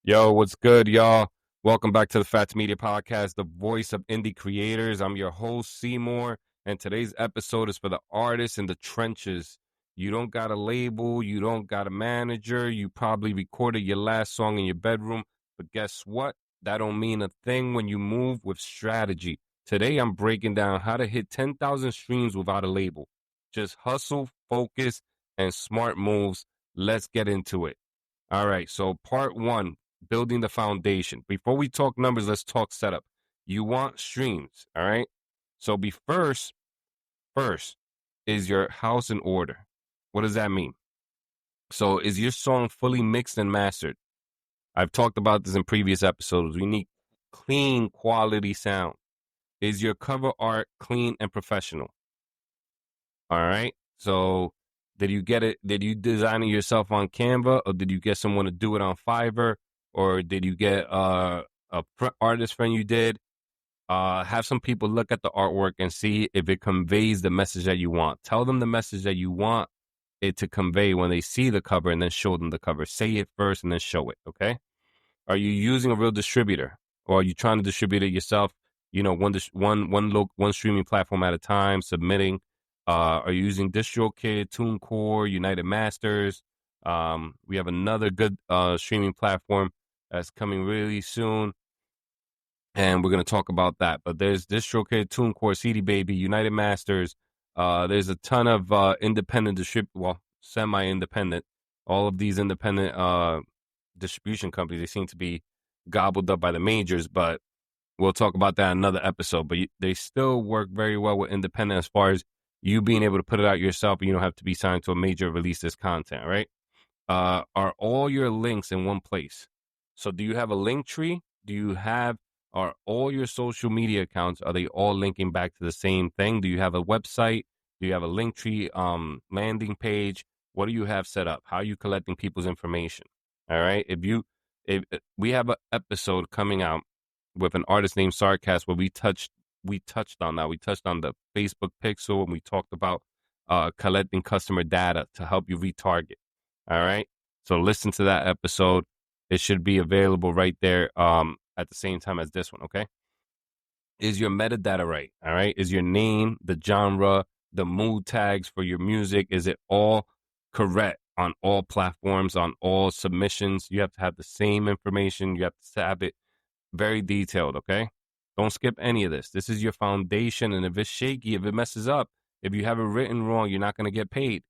Yo, what's good, y'all? Welcome back to the FATTZ Media Podcast, the voice of indie creators. I'm your host, Seymour, and today's episode is for the artists in the trenches. You don't got a label, you don't got a manager, you probably recorded your last song in your bedroom, but guess what? That don't mean a thing when you move with strategy. Today, I'm breaking down how to hit 10,000 streams without a label. Just hustle, focus, and smart moves. Let's get into it. All right, so part one, building the foundation. Before we talk numbers, let's talk setup. You want streams, all right? So be first is your house in order. What does that mean? So is your song fully mixed and mastered? I've talked about this in previous episodes. We need clean quality sound. Is your cover art clean and professional? All right. So did you get it? Did you design it yourself on Canva, or did you get someone to do it on Fiverr, or did you get artist friend you did? Have some people look at the artwork and see if it conveys the message that you want. Tell them the message that you want it to convey when they see the cover, and then show them the cover. Say it first and then show it. Okay. Are you using a real distributor, or are you trying to distribute it yourself? You know, one streaming platform at a time, submitting. Are you using DistroKid, TuneCore, United Masters? We have another good streaming platform that's coming really soon, and we're going to talk about that. But there's DistroKid, TuneCore, CD Baby, United Masters. There's a ton of independent semi-independent. All of these independent distribution companies, they seem to be gobbled up by the majors, but we'll talk about that in another episode. But they still work very well with independent as far as you being able to put it out yourself, and you don't have to be signed to a major to release this content, right? Are all your links in one place? So do you have a link tree? Are all your social media accounts, are they all linking back to the same thing? Do you have a website? Do you have a link tree landing page? What do you have set up? How are you collecting people's information? All right. If we have an episode coming out with an artist named Sarcast where we touched on that. We touched on the Facebook pixel, and we talked about collecting customer data to help you retarget. All right. So listen to that episode. It should be available right there at the same time as this one. Okay. Is your metadata right? All right. Is your name, the genre, the mood tags for your music, is it all correct on all platforms, on all submissions? You have to have the same information. You have to have it very detailed. Okay. Don't skip any of this. This is your foundation. And if it's shaky, if it messes up, if you have it written wrong, you're not going to get paid.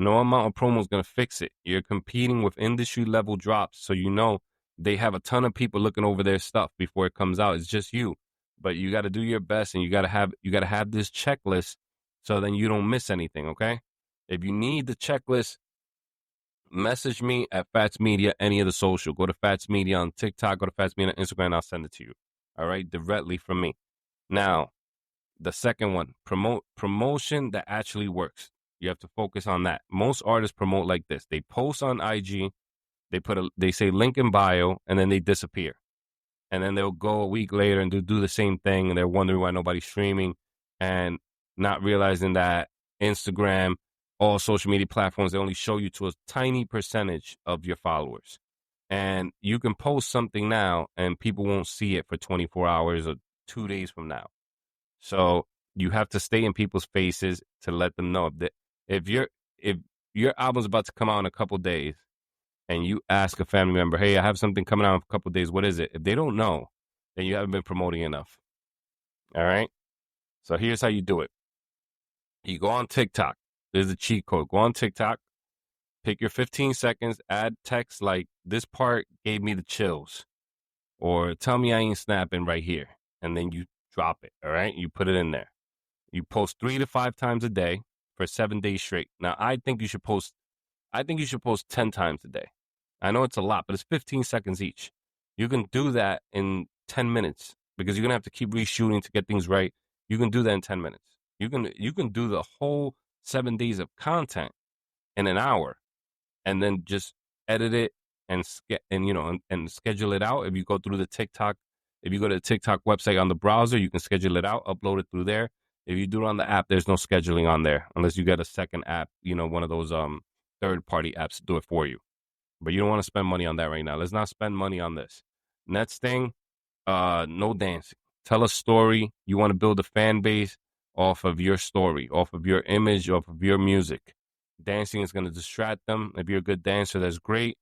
No amount of promo is going to fix it. You're competing with industry level drops. So you know they have a ton of people looking over their stuff before it comes out. It's just you. But you got to do your best, and you got to have this checklist so then you don't miss anything, okay? If you need the checklist, message me at FATTZ Media, any of the social. Go to FATTZ Media on TikTok, go to FATTZ Media on Instagram, and I'll send it to you. All right, directly from me. Now, the second one, promotion that actually works. You have to focus on that. Most artists promote like this. They post on IG, they say link in bio, and then they disappear. And then they'll go a week later and do the same thing, and they're wondering why nobody's streaming, and not realizing that Instagram, all social media platforms, they only show you to a tiny percentage of your followers. And you can post something now and people won't see it for 24 hours or 2 days from now. So you have to stay in people's faces to let them know that if your album's about to come out in a couple days, and you ask a family member, hey, I have something coming out in a couple days, what is it? If they don't know, then you haven't been promoting enough. All right. So here's how you do it. You go on TikTok. There's a cheat code. Go on TikTok, pick your 15 seconds, add text like, this part gave me the chills, or tell me I ain't snapping right here. And then you drop it. All right. You put it in there. You post 3 to 5 times a day for 7 days straight. Now, I think you should post 10 times a day. I know it's a lot, but it's 15 seconds each. You can do that in 10 minutes because you're going to have to keep reshooting to get things right. You can do that in 10 minutes. You can do the whole 7 days of content in an hour, and then just edit it and schedule it out. If you go to the TikTok website on the browser, you can schedule it out, upload it through there. If you do it on the app, there's no scheduling on there unless you get a second app, one of those third-party apps to do it for you. But you don't want to spend money on that right now. Let's not spend money on this. Next thing, no dancing. Tell a story. You want to build a fan base off of your story, off of your image, off of your music. Dancing is going to distract them. If you're a good dancer, that's great.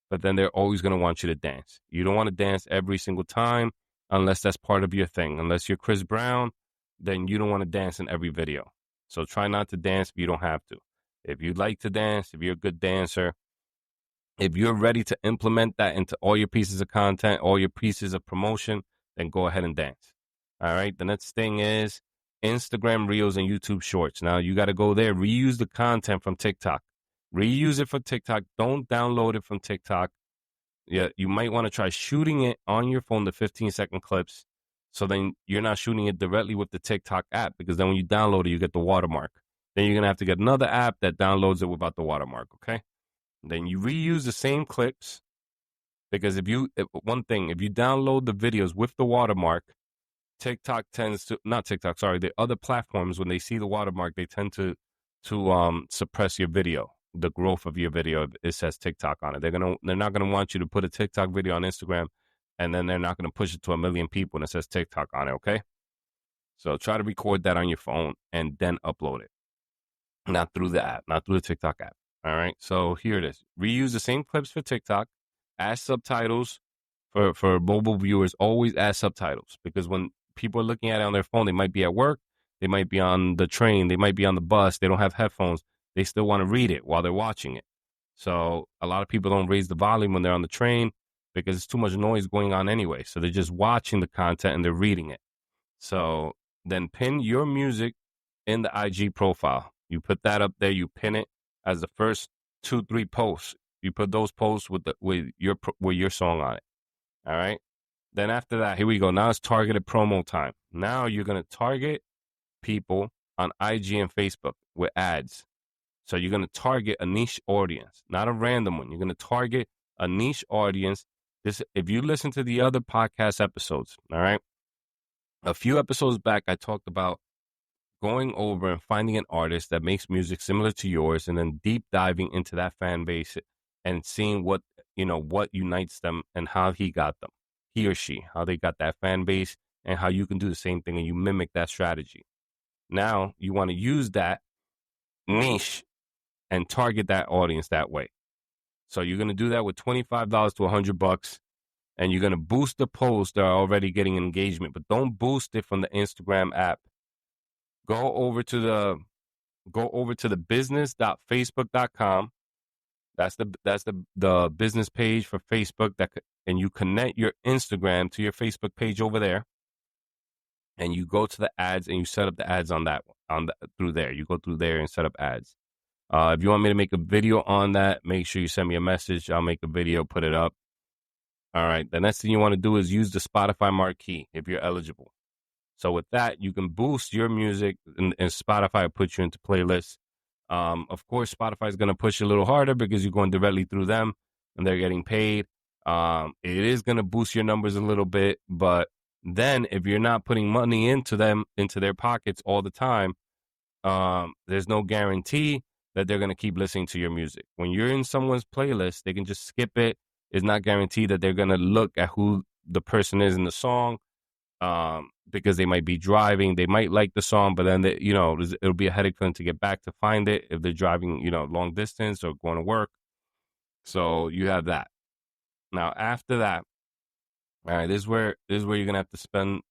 But then they're always going to want you to dance. You don't want to dance every single time unless that's part of your thing. Unless you're Chris Brown, then you don't want to dance in every video. So try not to dance if you don't have to. If you'd like to dance, if you're a good dancer, if you're ready to implement that into all your pieces of content, all your pieces of promotion, then go ahead and dance. All right. The next thing is Instagram Reels and YouTube Shorts. Now you got to go there, reuse the content from TikTok. Reuse it for TikTok. Don't download it from TikTok. Yeah, you might want to try shooting it on your phone, the 15-second clips. So then you're not shooting it directly with the TikTok app, because then when you download it, you get the watermark. Then you're going to have to get another app that downloads it without the watermark. Okay. Then you reuse the same clips, because if you download the videos with the watermark, TikTok tends to, not TikTok, sorry, the other platforms, when they see the watermark, they tend to suppress your video, the growth of your video. It says TikTok on it. They're not gonna want you to put a TikTok video on Instagram, and then they're not gonna push it to 1 million people and it says TikTok on it. Okay, so try to record that on your phone and then upload it, not through the app, not through the TikTok app. All right, so here it is. Reuse the same clips for TikTok. Add subtitles for mobile viewers. Always add subtitles, because when people are looking at it on their phone, they might be at work, they might be on the train, they might be on the bus, they don't have headphones. They still want to read it while they're watching it. So a lot of people don't raise the volume when they're on the train because it's too much noise going on anyway. So they're just watching the content and they're reading it. So then pin your music in the IG profile. You put that up there, you pin it as the first 2-3 posts. You put those posts with your song on it. All right. Then after that, here we go. Now it's targeted promo time. Now you're going to target people on IG and Facebook with ads. So you're going to target a niche audience, not a random one. You're going to target a niche audience. If you listen to the other podcast episodes, all right, a few episodes back, I talked about going over and finding an artist that makes music similar to yours, and then deep diving into that fan base and seeing what unites them and how he or she, how they got that fan base, and how you can do the same thing and you mimic that strategy. Now you want to use that niche and target that audience that way. So you're going to do that with $25 to $100, and you're going to boost the posts that are already getting engagement, but don't boost it from the Instagram app. Go over to the business.facebook.com. That's the business page for Facebook, and you connect your Instagram to your Facebook page over there, and you go to the ads and you set up the ads through there. You go through there and set up ads. If you want me to make a video on that, make sure you send me a message. I'll make a video, put it up. All right. The next thing you want to do is use the Spotify marquee if you're eligible. So with that, you can boost your music, and Spotify will put you into playlists. Of course, Spotify is going to push a little harder because you're going directly through them and they're getting paid. It is going to boost your numbers a little bit, but then if you're not putting money into their pockets all the time, there's no guarantee that they're going to keep listening to your music. When you're in someone's playlist, they can just skip it. It's not guaranteed that they're going to look at who the person is in the song. Because they might be driving, they might like the song, but then it'll be a headache for them to get back to find it if they're driving, long distance or going to work. So you have that. Now after that, all right, this is where you're gonna have to spend.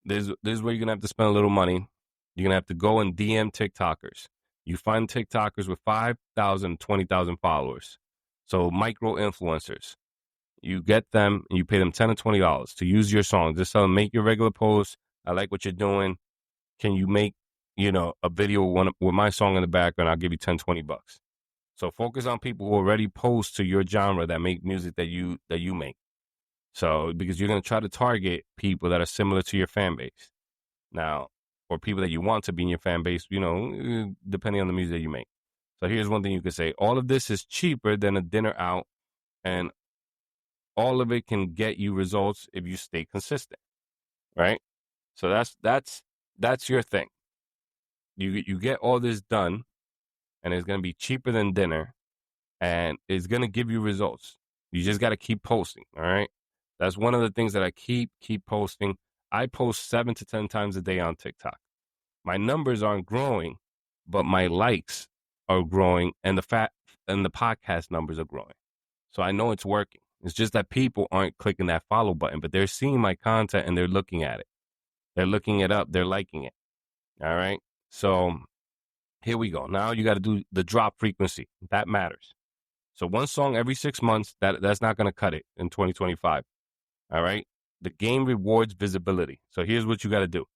This is where you're gonna have to spend a little money. You're gonna have to go and DM TikTokers. You find TikTokers with 5,000, 20,000 followers, so micro influencers. You get them and you pay them $10 or $20 to use your song. Just tell them, make your regular post. I like what you're doing. Can you make, a video with my song in the background? I'll give you 10, $20. So focus on people who already post to your genre that make music that you make. So because you're going to try to target people that are similar to your fan base now, or people that you want to be in your fan base, depending on the music that you make. So here's one thing you could say. All of this is cheaper than a dinner out, and all of it can get you results if you stay consistent, right? So that's your thing. You get all this done, and it's going to be cheaper than dinner, and it's gonna give you results. You just got to keep posting. All right, that's one of the things that I keep posting. I post 7 to 10 times a day on TikTok. My numbers aren't growing, but my likes are growing, and the podcast numbers are growing. So I know it's working. It's just that people aren't clicking that follow button, but they're seeing my content and they're looking at it. They're looking it up. They're liking it. All right. So here we go. Now you got to do the drop frequency. That matters. So one song every 6 months, that's not going to cut it in 2025. All right. The game rewards visibility. So here's what you got to do.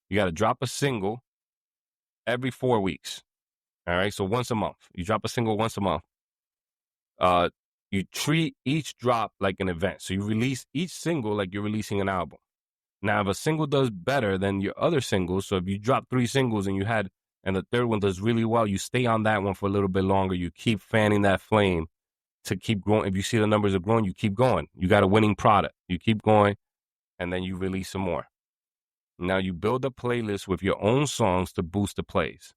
You got to drop a single every 4 weeks. All right. So once a month. You drop a single once a month. You treat each drop like an event. So you release each single like you're releasing an album. Now, if a single does better than your other singles, so if you drop 3 singles and the third one does really well, you stay on that one for a little bit longer. You keep fanning that flame to keep growing. If you see the numbers are growing, you keep going. You got a winning product. You keep going, and then you release some more. Now you build a playlist with your own songs to boost the plays.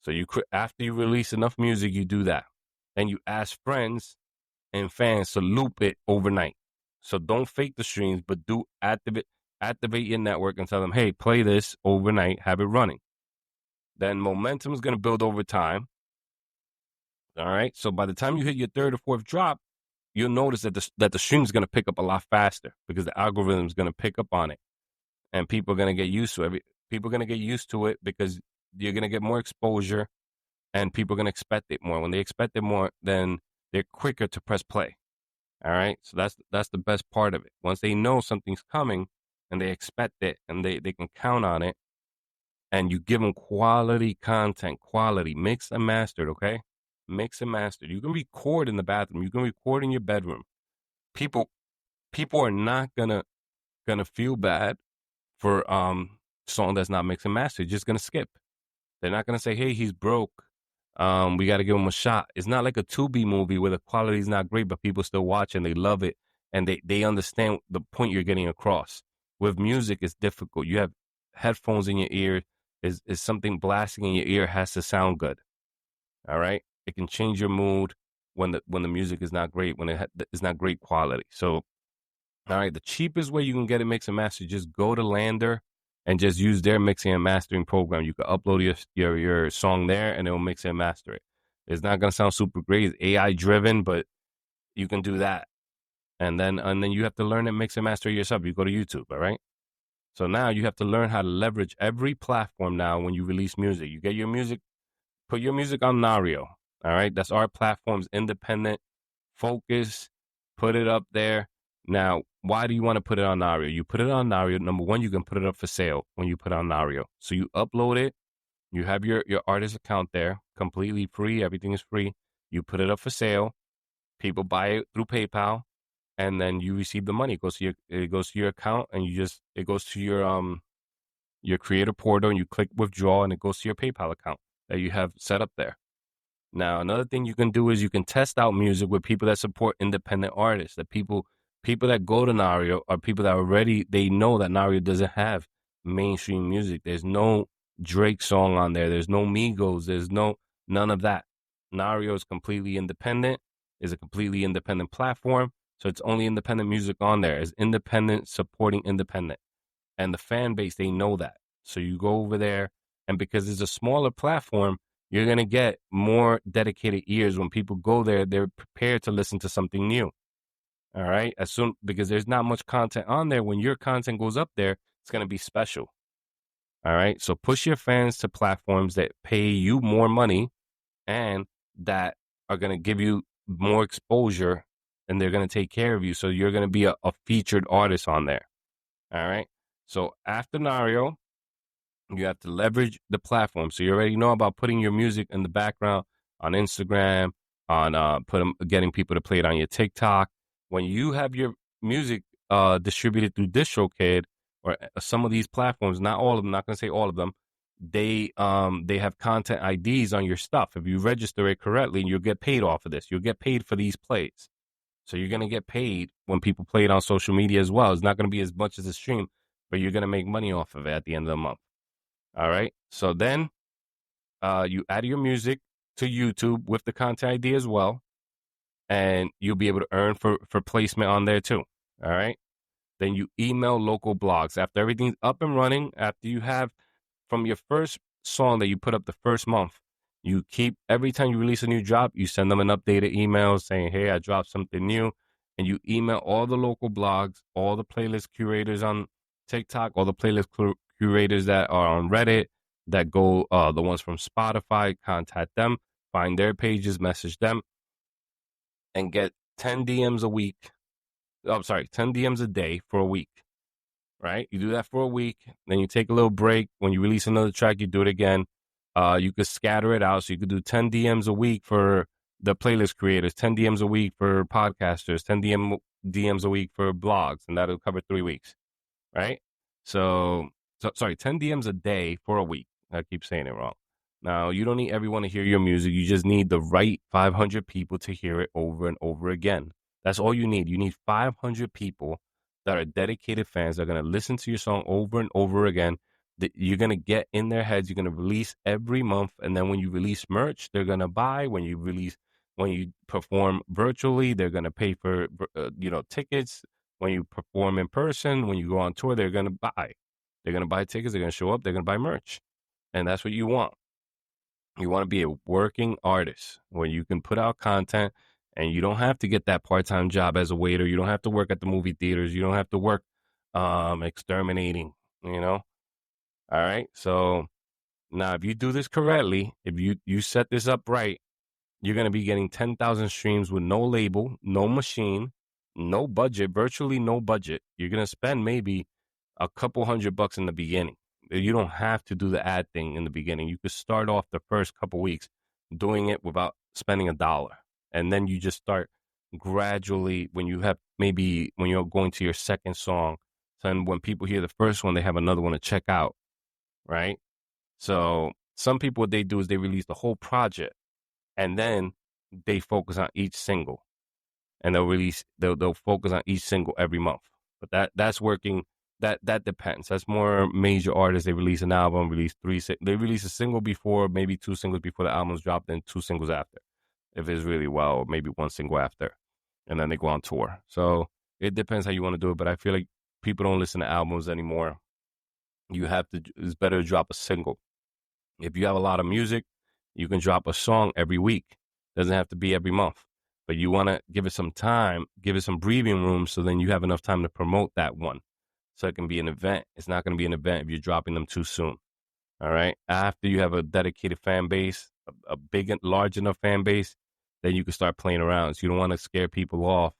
So after you release enough music, you do that. Then you ask friends and fans to loop it overnight. So don't fake the streams, but do activate your network and tell them, hey, play this overnight, have it running. Then momentum is going to build over time. All right. So by the time you hit your third or fourth drop, you'll notice that the stream is going to pick up a lot faster because the algorithm is going to pick up on it, and people are going to get used to it. People are going to get used to it because you're going to get more exposure, and people are going to expect it more. When they expect it more, then they're quicker to press play. All right. So that's the best part of it. Once they know something's coming and they expect it and they can count on it, and you give them quality content, quality, mixed and mastered, okay? Mixed and mastered. You can record in the bathroom. You can record in your bedroom. People are not gonna feel bad for song that's not mixed and mastered. Just gonna skip. They're not gonna say, hey, he's broke. We got to give him a shot. It's not like a Tubi movie where the quality is not great, but people still watch and they love it and they understand the point you're getting across. With music, it's difficult. You have headphones in your ear. Is something blasting in your ear has to sound good. All right, it can change your mood when the music is not great, when it's not great quality. So, all right, the cheapest way you can get it mix and master, just go to Lander and just use their mixing and mastering program. You can upload your song there and it'll mix and master it. It's not gonna sound super great. It's AI driven, but you can do that. And then you have to learn and mix and master it yourself. You go to YouTube, all right? So now you have to learn how to leverage every platform now when you release music. You get your music, put your music on Narrio. All right. That's our platform's independent focus. Put it up there. Now, why do you want to put it on Narrio? You put it on Narrio. Number one, you can put it up for sale when you put it on Narrio. So you upload it. You have your artist account there, completely free. Everything is free. You put it up for sale. People buy it through PayPal, and then you receive the money. It goes to your account, and it goes to your creator portal, and you click withdraw, and it goes to your PayPal account that you have set up there. Now, another thing you can do is you can test out music with people that support independent artists. That people that go to Narrio are people that they know that Narrio doesn't have mainstream music. There's no Drake song on there. There's no Migos. There's none of that. Narrio is completely independent. Is a completely independent platform. So it's only independent music on there. It's independent supporting independent. And the fan base, they know that. So you go over there, and because it's a smaller platform, you're going to get more dedicated ears. When people go there, they're prepared to listen to something new. All right? Because there's not much content on there. When your content goes up there, it's going to be special. All right? So push your fans to platforms that pay you more money and that are going to give you more exposure, and they're going to take care of you. So you're going to be a featured artist on there. All right? So after Narrio, you have to leverage the platform. So you already know about putting your music in the background on Instagram, on getting people to play it on your TikTok. When you have your music distributed through DistroKid or some of these platforms, not all of them, not going to say all of them, they have content IDs on your stuff. If you register it correctly, you'll get paid off of this. You'll get paid for these plays. So you're going to get paid when people play it on social media as well. It's not going to be as much as a stream, but you're going to make money off of it at the end of the month. All right. So then you add your music to YouTube with the content ID as well. and you'll be able to earn for placement on there too. All right. Then you email local blogs after everything's up and running. After you have from your first song that you put up the first month, you keep every time you release a new drop, you send them an updated email saying, "Hey, I dropped something new," and you email all the local blogs, all the playlist curators on TikTok, all the playlist curators that are on Reddit, that go the ones from Spotify, contact them, find their pages, message them, and get 10 DMs a week. I'm sorry, 10 DMs a day for a week, right? You do that for a week, then you take a little break. When you release another track, you do it again. You could scatter it out. So you could do 10 DMs a week for the playlist creators, 10 DMs a week for podcasters, 10 DMs a week for blogs, and that'll cover 3 weeks, right? So sorry, 10 DMs a day for a week. I keep saying it wrong. Now, you don't need everyone to hear your music. You just need the right 500 people to hear it over and over again. That's all you need. You need 500 people that are dedicated fans that are going to listen to your song over and over again. That you're going to get in their heads. You're going to release every month. And then when you release merch, they're going to buy. When you perform virtually, they're going to pay for, tickets. When you perform in person, when you go on tour, they're going to buy. They're going to buy tickets. They're going to show up. They're going to buy merch. And that's what you want. You want to be a working artist where you can put out content and you don't have to get that part-time job as a waiter. You don't have to work at the movie theaters. You don't have to work exterminating, All right. So now if you do this correctly, if you set this up right, you're going to be getting 10,000 streams with no label, no machine, no budget, virtually no budget. You're going to spend maybe a couple $100 in the beginning. You don't have to do the ad thing in the beginning. You could start off the first couple weeks doing it without spending $1. And then you just start gradually when you're going to your second song. And when people hear the first one, they have another one to check out, right? So some people, what they do is they release the whole project and then they focus on each single. And they'll focus on each single every month. But that's working. That depends. That's more major artists. They release an album, they release a single before, maybe 2 singles before the album's dropped, then 2 singles after. If it's really well, maybe 1 single after. And then they go on tour. So it depends how you want to do it. But I feel like people don't listen to albums anymore. It's better to drop a single. If you have a lot of music, you can drop a song every week. Doesn't have to be every month. But you want to give it some time, give it some breathing room so then you have enough time to promote that one. So it can be an event. It's not going to be an event if you're dropping them too soon. All right. After you have a dedicated fan base, a big and large enough fan base, then you can start playing around. So you don't want to scare people off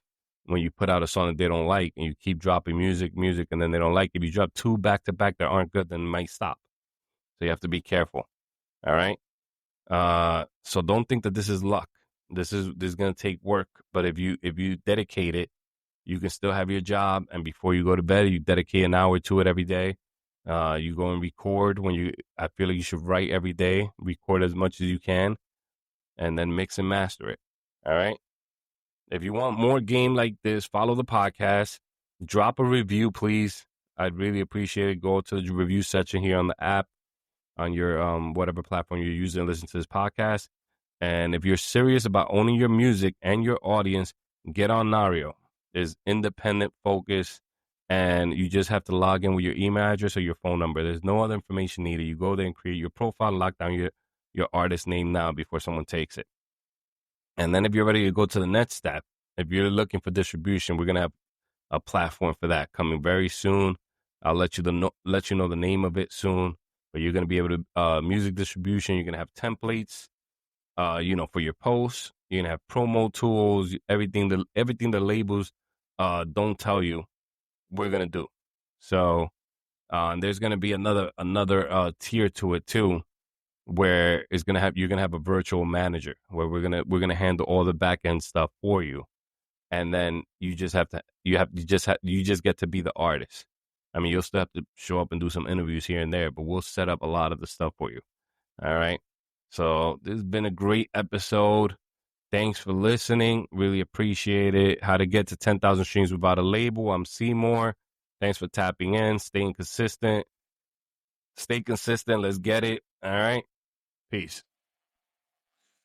when you put out a song that they don't like and you keep dropping music, and then they don't like it. If you drop 2 back to back that aren't good, then it might stop. So you have to be careful. All right. So don't think that this is luck. This is going to take work. But if you dedicate it, you can still have your job, and before you go to bed, you dedicate an hour to it every day. You go and record I feel like you should write every day, record as much as you can, and then mix and master it. All right. If you want more game like this, follow the podcast. Drop a review, please. I'd really appreciate it. Go to the review section here on the app, on your whatever platform you're using to listen to this podcast. And if you're serious about owning your music and your audience, get on Narrio. Is independent focus, and you just have to log in with your email address or your phone number. There's no other information needed. You go there and create your profile, lock down your artist name now before someone takes it. And then if you're ready to go to the next step, if you're looking for distribution, we're gonna have a platform for that coming very soon. I'll let you know the name of it soon. But you're gonna be able to music distribution. You're gonna have templates, for your posts. You're gonna have promo tools, everything the labels don't tell you, we're gonna do. So there's gonna be another tier to it too, where you're gonna have a virtual manager where we're gonna handle all the back end stuff for you, and then you just get to be the artist. I mean, you'll still have to show up and do some interviews here and there, but we'll set up a lot of the stuff for you. All right. So this has been a great episode. Thanks for listening. Really appreciate it. How to get to 10,000 streams without a label. I'm Seymour. Thanks for tapping in, staying consistent. Stay consistent. Let's get it. All right. Peace.